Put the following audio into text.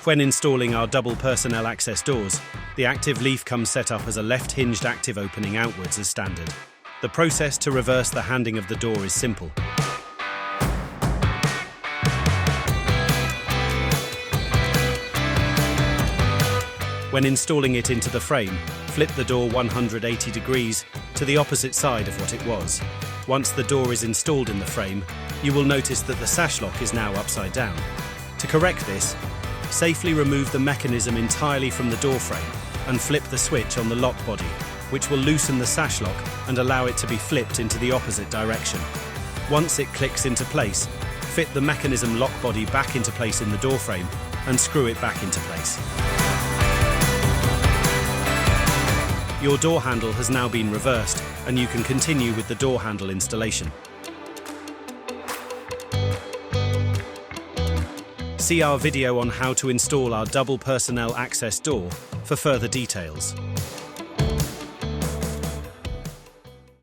When installing our double personnel access doors, the active leaf comes set up as a left-hinged active opening outwards as standard. The process to reverse the handing of the door is simple. When installing it into the frame, flip the door 180 degrees to the opposite side of what it was. Once the door is installed in the frame, you will notice that the sash lock is now upside down. To correct this, safely remove the mechanism entirely from the door frame and flip the switch on the lock body, which will loosen the sash lock and allow it to be flipped into the opposite direction. Once it clicks into place, fit the mechanism lock body back into place in the door frame and screw it back into place. Your door handle has now been reversed, and you can continue with the door handle installation. See our video on how to install our double personnel access door for further details.